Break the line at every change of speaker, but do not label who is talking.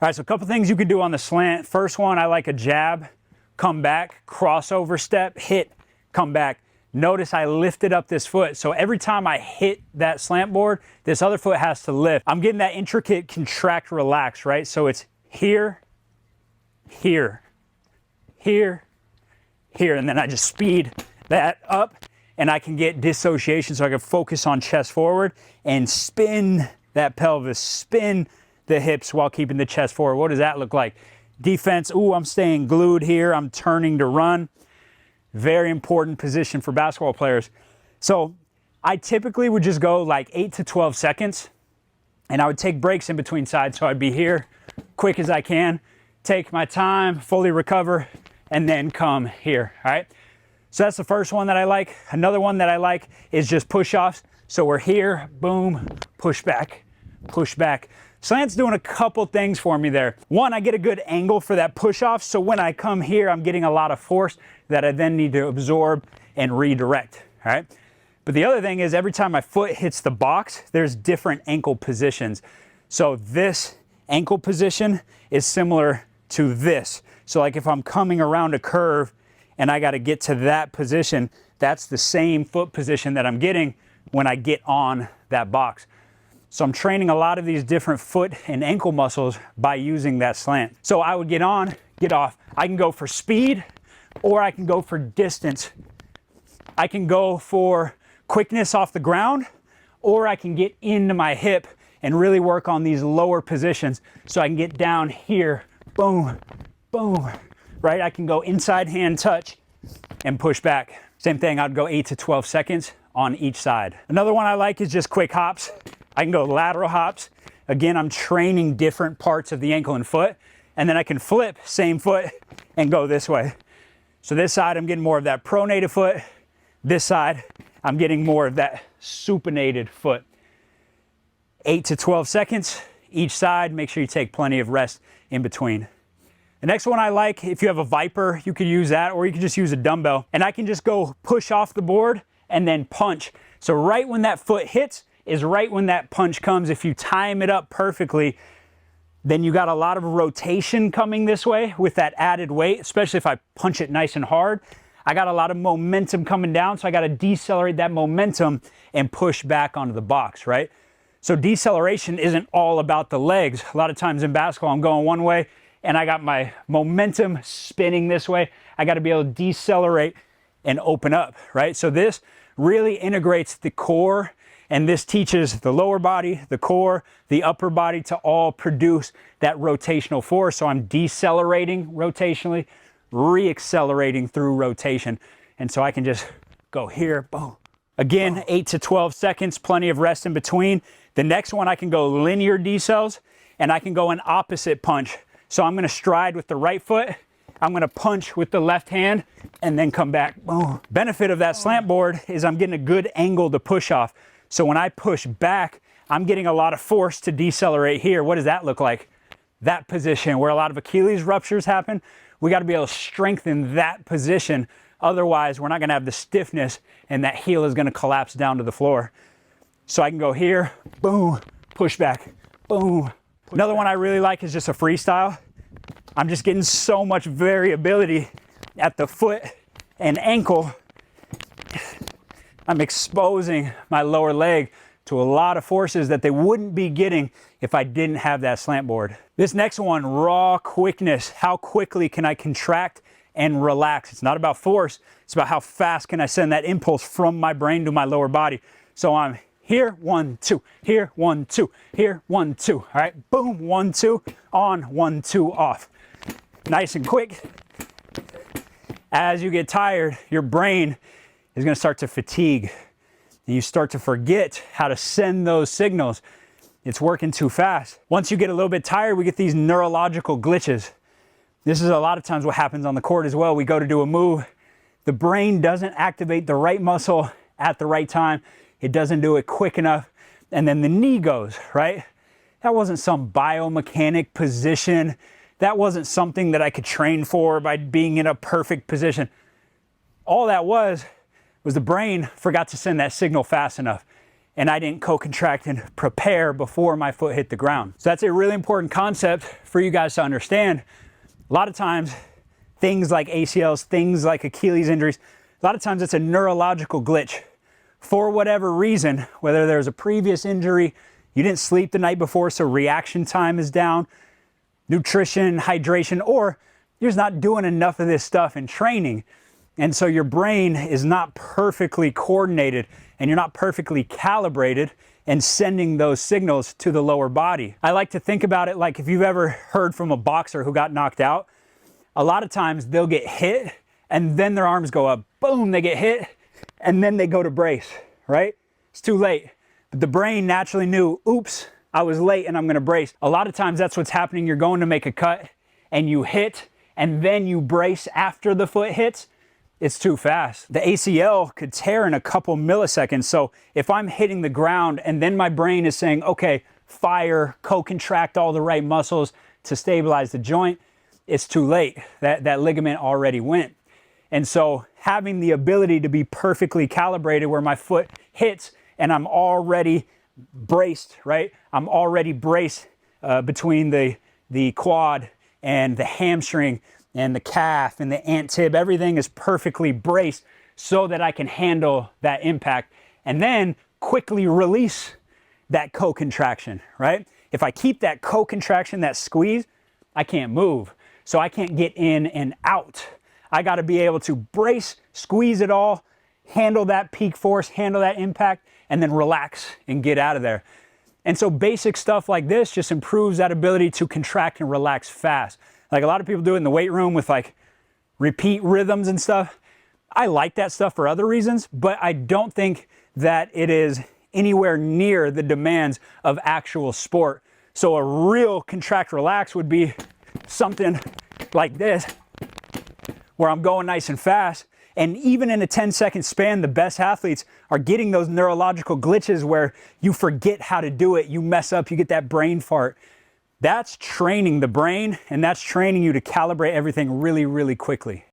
All right, so a couple things you can do on the slant. First one, I like a jab, come back, crossover step, hit, come back. Notice I lifted up this foot. So every time I hit that slant board, this other foot has to lift. I'm getting that intricate contract, relax, right? So it's here, here, here, here, and then I just speed that up and I can get dissociation so I can focus on chest forward and spin that pelvis, spin the hips while keeping the chest forward. What does that look like? Defense, ooh, I'm staying glued here. I'm turning to run. Very important position for basketball players. So I typically would just go like 8 to 12 seconds and I would take breaks in between sides. So I'd be here quick as I can, take my time, fully recover, and then come here, all right? So that's the first one that I like. Another one that I like is just push-offs. So we're here, boom, push back, push back. Slant's doing a couple things for me there. One, I get a good angle for that push-off, so when I come here, I'm getting a lot of force that I then need to absorb and redirect, all right? But the other thing is every time my foot hits the box, there's different ankle positions. So this ankle position is similar to this. So like if I'm coming around a curve and I gotta get to that position, that's the same foot position that I'm getting when I get on that box. So I'm training a lot of these different foot and ankle muscles by using that slant. So I would get on, get off. I can go for speed or I can go for distance. I can go for quickness off the ground or I can get into my hip and really work on these lower positions so I can get down here, boom, boom, right? I can go inside hand touch and push back. Same thing, I'd go 8 to 12 seconds on each side. Another one I like is just quick hops. I can go lateral hops. Again, I'm training different parts of the ankle and foot, and then I can flip, same foot, and go this way. So this side, I'm getting more of that pronated foot. This side, I'm getting more of that supinated foot. 8 to 12 seconds each side. Make sure you take plenty of rest in between. The next one I like, if you have a Viper, you could use that, or you could just use a dumbbell. And I can just go push off the board and then punch. So right when that foot hits is right when that punch comes. If you time it up perfectly, then you got a lot of rotation coming this way with that added weight, especially if I punch it nice and hard. I got a lot of momentum coming down, so I got to decelerate that momentum and push back onto the box, right? So deceleration isn't all about the legs. A lot of times in basketball, I'm going one way and I got my momentum spinning this way. I got to be able to decelerate and open up, right? So this really integrates the core, and this teaches the lower body, the core, the upper body to all produce that rotational force. So I'm decelerating rotationally, re-accelerating through rotation. And so I can just go here, boom. Again, 8 to 12 seconds, plenty of rest in between. The next one, I can go linear decels, and I can go an opposite punch. So I'm gonna stride with the right foot, I'm gonna punch with the left hand, and then come back, boom. Benefit of that slant board is I'm getting a good angle to push off. So when I push back, I'm getting a lot of force to decelerate here. What does that look like? That position where a lot of Achilles ruptures happen, we gotta be able to strengthen that position. Otherwise, we're not gonna have the stiffness and that heel is gonna collapse down to the floor. So I can go here, boom, push back, boom. Another one I really like is just a freestyle. I'm just getting so much variability at the foot and ankle. I'm exposing my lower leg to a lot of forces that they wouldn't be getting if I didn't have that slant board. This next one, raw quickness. How quickly can I contract and relax? It's not about force, it's about how fast can I send that impulse from my brain to my lower body. So I'm here, 1, 2, here, 1, 2, here, 1, 2. All right, boom, 1, 2, on, 1, 2, off. Nice and quick. As you get tired, your brain is gonna start to fatigue. And you start to forget how to send those signals. It's working too fast. Once you get a little bit tired, we get these neurological glitches. This is a lot of times what happens on the court as well. We go to do a move. The brain doesn't activate the right muscle at the right time. It doesn't do it quick enough. And then the knee goes, right? That wasn't some biomechanic position. That wasn't something that I could train for by being in a perfect position. All that was the brain forgot to send that signal fast enough. and I didn't co-contract and prepare before my foot hit the ground. So that's a really important concept for you guys to understand. A lot of times, things like ACLs, things like Achilles injuries, a lot of times it's a neurological glitch. For whatever reason, whether there's a previous injury, you didn't sleep the night before, so reaction time is down, nutrition, hydration, or you're just not doing enough of this stuff in training. And so your brain is not perfectly coordinated and you're not perfectly calibrated and sending those signals to the lower body. I like to think about it like if you've ever heard from a boxer who got knocked out, a lot of times they'll get hit and then their arms go up, boom, they get hit, and then they go to brace, right? It's too late. But the brain naturally knew, oops, I was late and I'm gonna brace. A lot of times that's what's happening. You're going to make a cut and you hit and then you brace after the foot hits. It's too fast. The ACL could tear in a couple milliseconds. So if I'm hitting the ground and then my brain is saying, okay, fire, co-contract all the right muscles to stabilize the joint, it's too late. That ligament already went. And so having the ability to be perfectly calibrated where my foot hits and I'm already braced, right? I'm already braced between the quad and the hamstring and the calf and the ant tib. Everything is perfectly braced so that I can handle that impact and then quickly release that co-contraction, right? If I keep that co-contraction, that squeeze, I can't move. So I can't get in and out. I got to be able to brace, squeeze it all, handle that peak force, handle that impact, and then relax and get out of there. And so basic stuff like this just improves that ability to contract and relax fast. Like a lot of people do it in the weight room with like repeat rhythms and stuff. I like that stuff for other reasons, but I don't think that it is anywhere near the demands of actual sport. So a real contract relax would be something like this, where I'm going nice and fast. And even in a 10-second span, the best athletes are getting those neurological glitches where you forget how to do it, you mess up, you get that brain fart. That's training the brain, and that's training you to calibrate everything really, really quickly.